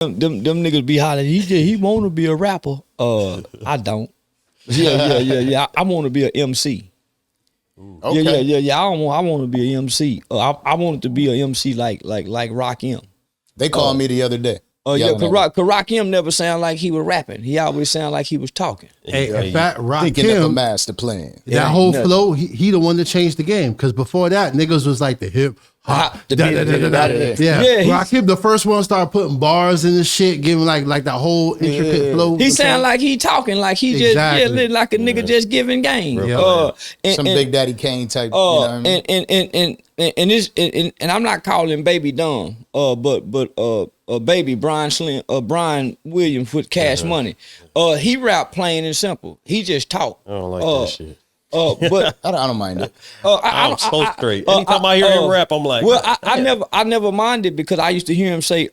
them niggas be hollering. He want to be a rapper. I don't. Yeah. I want to be an MC. Okay. Yeah. I want to be an MC. I wanted to be an MC like Rock M. They called me the other day. Cause Rock M never sound like he was rapping. He always sound like he was talking. Hey, in fact, Rock Thinking of a M, master plan. that whole flow, he the one that changed the game. Because before that, niggas was like the hip hop. Yeah, Rock M, the first one, started putting bars in the shit, giving like that whole intricate flow. He sound like he talking, like he just like a nigga just giving game. Some Big Daddy Kane type. You know what I mean? And I'm not calling Baby dumb, but Baby Brian Williams with Cash Money. He rap plain and simple. He just talk. I don't like that shit. But I don't mind it. I'm so straight. Anytime I hear him rap, I'm like, well, I never minded because I used to hear him say,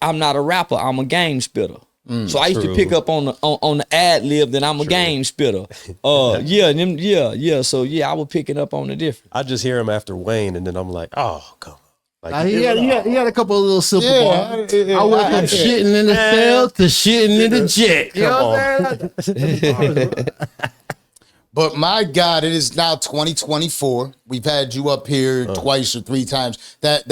"I'm not a rapper, I'm a game spitter." So I used to pick up on the ad lib that I'm a game spitter. So I was picking up on the difference. I just hear him after Wayne, and then I'm like, oh, come on. Like, he had a couple of little simple bars. I went from shitting in the cell to shitting in the jet. You know what I'm saying? But my God, it is now 2024. We've had you up here twice or three times. That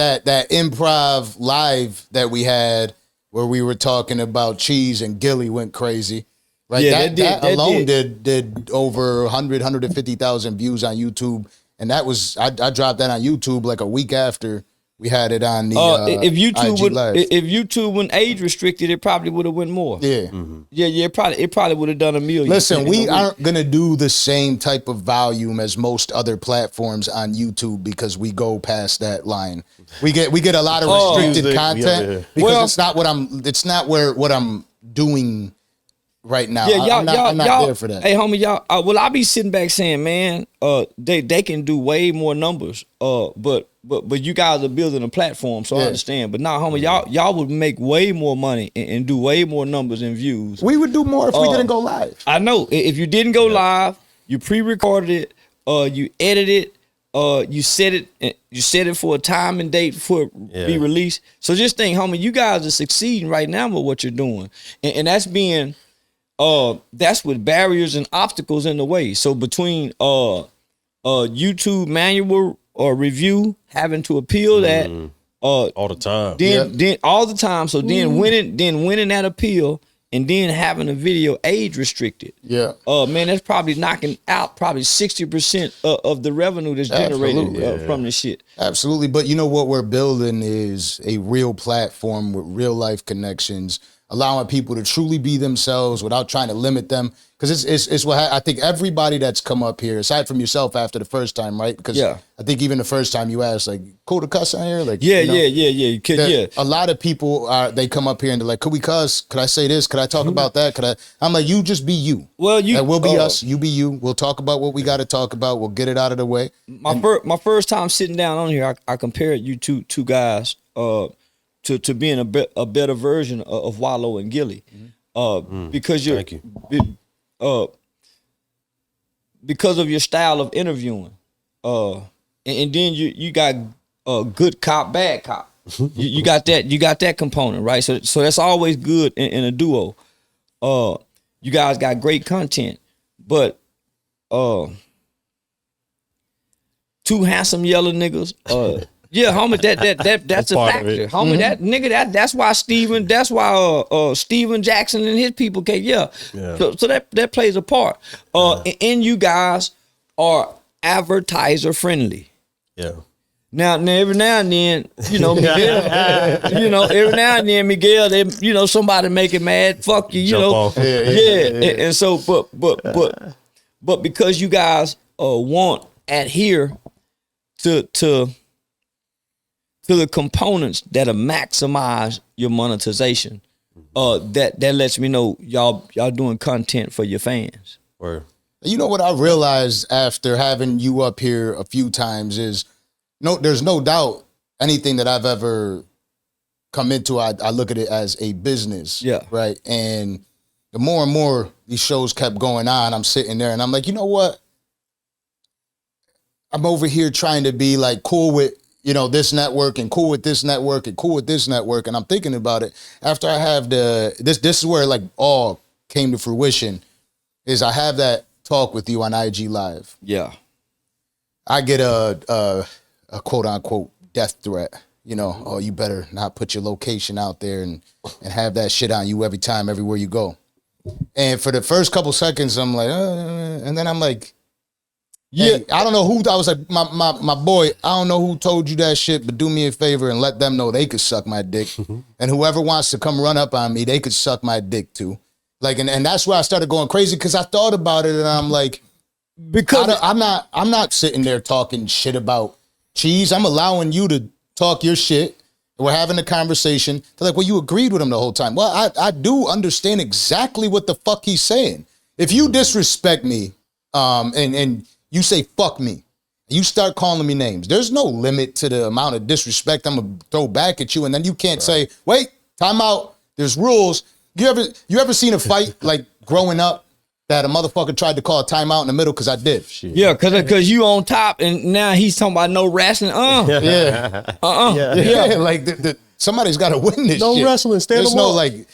improv live that we had where we were talking about cheese and Gillie went crazy. Right? Yeah, that alone did over 150,000 views on YouTube. And that was I dropped that on YouTube like a week after we had it on the if IG Live. If YouTube went age restricted, it probably would have went more. Yeah. Mm-hmm. Yeah, it probably would have done a million. Listen, we aren't gonna do the same type of volume as most other platforms on YouTube because we go past that line. We get a lot of restricted content because it's not what I'm doing right now. I'm not there for that. Hey, homie, y'all. I be sitting back saying, man, they can do way more numbers. But you guys are building a platform, so I understand. But nah, homie, y'all would make way more money and do way more numbers and views. We would do more if we didn't go live. I know. If you didn't go live, you pre-recorded it, you edited it, you set it for a time and date for it be released. So just think, homie, you guys are succeeding right now with what you're doing, and that's being that's with barriers and obstacles in the way. So between YouTube manual or review, having to appeal that all the time. Then all the time. So then winning that appeal and then having a video age restricted. Yeah. Man, that's probably knocking out probably 60% of the revenue that's generated from this shit. Absolutely. But you know what we're building is a real platform with real life connections, allowing people to truly be themselves without trying to limit them. Because it's what I think everybody that's come up here, aside from yourself after the first time, right? Because I think even the first time you asked, like, cool to cuss on here? Like, You could, A lot of people, they come up here and they're like, could we cuss? Could I say this? Could I talk about that? I'm like, you just be you. Well, and we'll be us. You be you. We'll talk about what we got to talk about. We'll get it out of the way. My first time sitting down on here, I compared you two guys to being a better version of Wallow and Gillie. Because because of your style of interviewing, and then you got good cop, bad cop. you got that component, right? So that's always good in a duo. You guys got great content, but two handsome yellow niggas. Yeah, homie, that's a factor. Homie, that nigga, that's why Steven Jackson and his people came. So that plays a part. And you guys are advertiser friendly. Yeah. Now every now and then, Miguel, every now and then, Miguel, they, somebody make it mad, fuck you, And so, but because you guys won't adhere to the components that'll maximize your monetization, that lets me know y'all doing content for your fans. Word. You know what I realized after having you up here a few times is, there's no doubt anything that I've ever come into, I look at it as a business. Yeah. Right. And the more and more these shows kept going on, I'm sitting there and I'm like, you know what? I'm over here trying to be like cool with this network and cool with this network and cool with this network. And I'm thinking about it after I have this is where like all came to fruition is I have that talk with you on IG Live. Yeah. I get a quote unquote death threat. Oh, you better not put your location out there and have that shit on you every time, everywhere you go. And for the first couple seconds, I'm like, and then I'm like, yeah, hey, I don't know who. I was like, my boy, I don't know who told you that shit, but do me a favor and let them know they could suck my dick. And whoever wants to come run up on me, they could suck my dick too. Like, and that's where I started going crazy because I thought about it and I'm like, because I'm not sitting there talking shit about cheese. I'm allowing you to talk your shit. We're having a conversation. They're like, well, you agreed with him the whole time. Well, I do understand exactly what the fuck he's saying. If you disrespect me, and you say fuck me, you start calling me names, there's no limit to the amount of disrespect I'm gonna throw back at you, and then you can't say, wait, time out. There's rules. You ever seen a fight like growing up that a motherfucker tried to call a timeout in the middle because I did? Shit. Yeah, because you on top, and now he's talking about no wrestling. Yeah. Like somebody's got to win this. No shit. Wrestling. Stand There's no like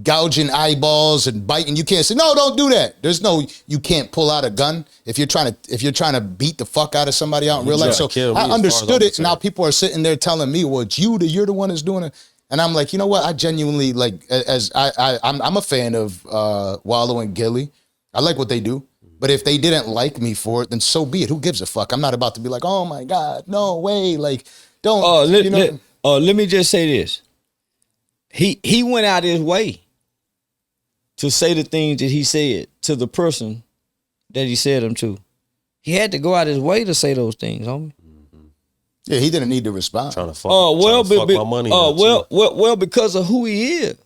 gouging eyeballs and biting. You can't say no. Don't do that. There's no. You can't pull out a gun if you're trying to beat the fuck out of somebody out in real life. So I understood it. Now people are sitting there telling me, well, it's you're the one that's doing it. And I'm like, you know what? I genuinely like, I'm a fan of Wallow and Gillie. I like what they do. But if they didn't like me for it, then so be it. Who gives a fuck? I'm not about to be like, oh my God, no way. Like, don't. Let me just say this. He went out his way to say the things that he said to the person that he said them to. He had to go out his way to say those things, homie. Yeah, he didn't need to respond. Trying to fuck my money. Well, because of who he is,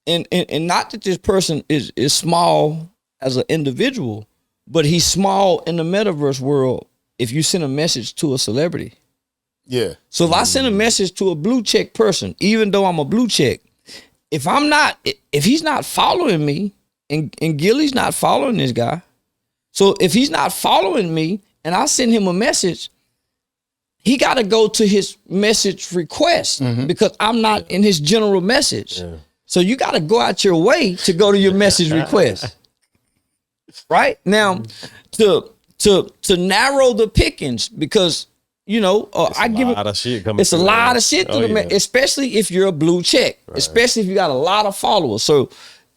and not that this person is small as an individual, but he's small in the metaverse world. If you send a message to a celebrity, yeah. So if I send a message to a blue check person, even though I'm a blue check, if he's not following me, and Gillie's not following this guy, so if he's not following me, and I send him a message, he got to go to his message request because I'm not in his general message. Yeah. So you got to go out your way to go to your message request. Right? Now, to narrow the pickings, because, I give it, it's a lot of shit to the especially if you're a blue check, especially if you got a lot of followers. So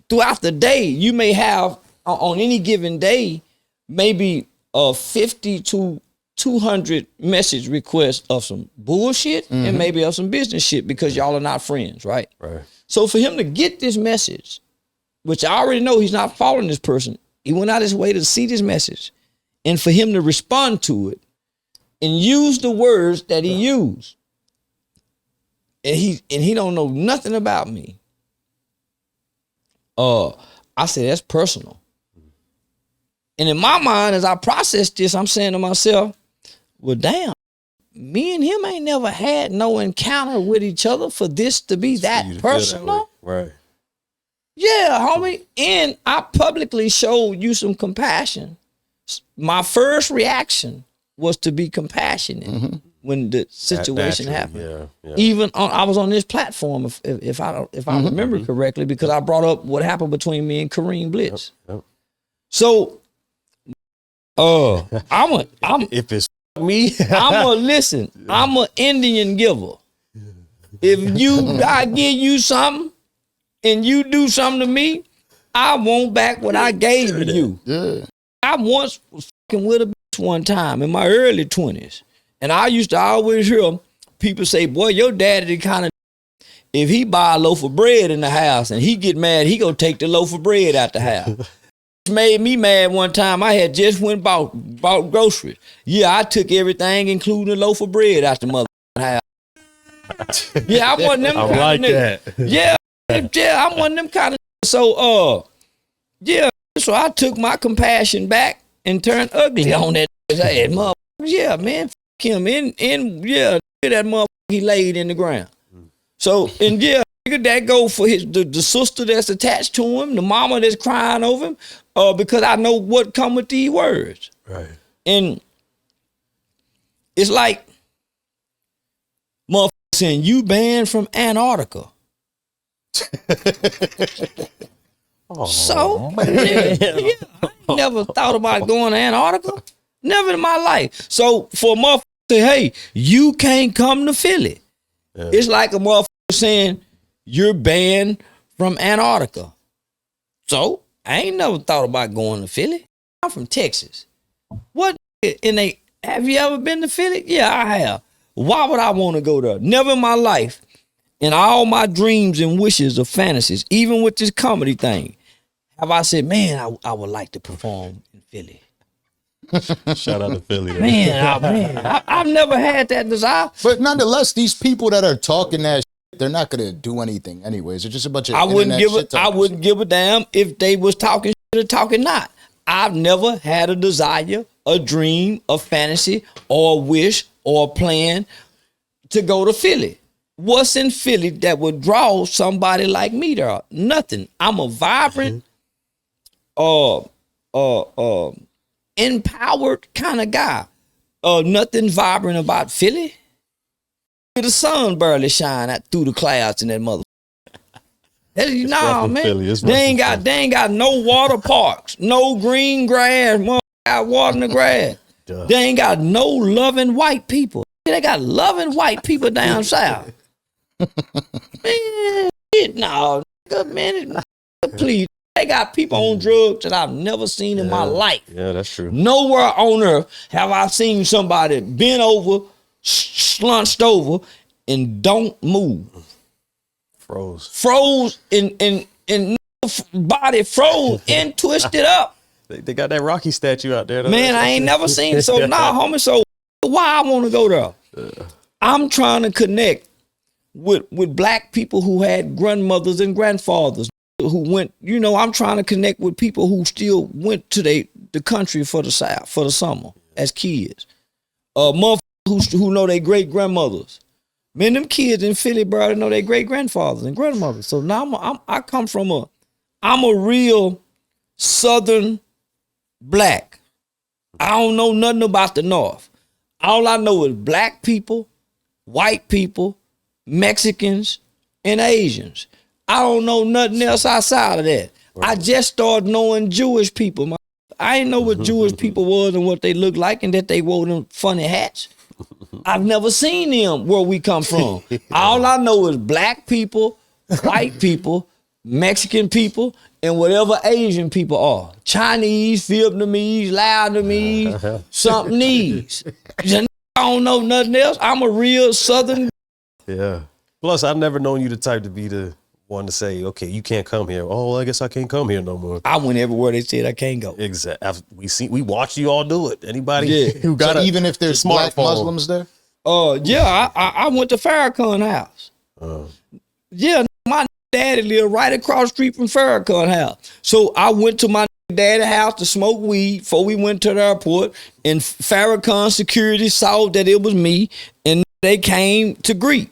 throughout the day, you may have on any given day, maybe 50 to 200 message requests of some bullshit and maybe of some business shit because y'all are not friends, right? Right. So for him to get this message, which I already know he's not following this person, he went out his way to see this message, and for him to respond to it and use the words that he used, and he don't know nothing about me. I say that's personal. And in my mind, as I process this, I'm saying to myself, well, damn, me and him ain't never had no encounter with each other for this to be that personal. Right. Yeah, homie. And I publicly showed you some compassion. My first reaction was to be compassionate when the situation happened. Yeah. Even I was on this platform, if I remember correctly, because I brought up what happened between me and Kareem Blitz. Yep. So, if it's me, I'm an Indian giver. If I give you something and you do something to me, I want back what I gave to you. Yeah. I once was fucking with a bitch one time in my early 20s. And I used to always hear people say, boy, your daddy kind of, if he buy a loaf of bread in the house and he get mad, he gonna take the loaf of bread out the house. Made me mad one time. I had just went bought groceries. Yeah, I took everything, including the loaf of bread, out the mother house. Yeah, I'm one of them. I like that. Yeah, I'm one of them kind of. So, so I took my compassion back and turned ugly on that ass mother. Yeah, man, f him and that mother he laid in the ground. So that go for the sister that's attached to him, the mama that's crying over him, because I know what come with these words. Right. And it's like Motherfucker saying you banned from Antarctica. So, yeah, I ain't never thought about going to Antarctica. Never in my life. So for a motherfucker to say, hey, you can't come to Philly. Yeah. It's like a motherfucker saying you're banned from Antarctica. So I ain't never thought about going to Philly. I'm from Texas. What have you ever been to Philly? Yeah, I have. Why would I want to go there? Never in my life. In all my dreams and wishes or fantasies, even with this comedy thing, have I said, man, I would like to perform in Philly. Shout out to Philly. I've never had that desire. But nonetheless, these people that are talking that shit, they're not gonna do anything anyways. They're just a bunch of I wouldn't give a damn if they was talking shit or talking not. I've never had a desire, a dream, a fantasy, or a wish, or a plan to go to Philly. What's in Philly that would draw somebody like me there? Nothing. I'm a vibrant, empowered kind of guy. Nothing vibrant about Philly. The sun barely shine out through the clouds in that mother. Nah, man. They ain't got no water parks, no green grass. Got water in the grass. Duh. They ain't got no loving white people. They got loving white people down south. Man, no, man, please. They got people on drugs that I've never seen in my life. Yeah, that's true. Nowhere on earth have I seen somebody bent over, slunched over, and don't move. Froze in body froze and twisted up. They got that Rocky statue out there. Man, I ain't never seen it. So nah, homie. So why I want to go there? I'm trying to connect with black people who had grandmothers and grandfathers who went, I'm trying to connect with people who still went to the country for the South, for the summer as kids. Motherfuckers who know their great grandmothers. Man, them kids in Philly, bro, they know their great grandfathers and grandmothers. So now I'm a real Southern black. I don't know nothing about the North. All I know is black people, white people, Mexicans, and Asians. I don't know nothing else outside of that. Right. I just started knowing Jewish people. I didn't know what Jewish people was and what they looked like and that they wore them funny hats. I've never seen them where we come from. All I know is black people, white people, Mexican people, and whatever Asian people are. Chinese, Vietnamese, Laotianese, somethingese. I don't know nothing else. I'm a real Southern. Yeah. Plus, I've never known you the type to be the one to say, okay, you can't come here. Oh, I guess I can't come here no more. I went everywhere they said I can't go. Exactly. We watched you all do it. Anybody who got even if there's black Muslims there? Yeah, I went to Farrakhan house. Yeah, my daddy lived right across the street from Farrakhan house. So I went to my daddy house to smoke weed before we went to the airport, and Farrakhan security saw that it was me, and they came to greet.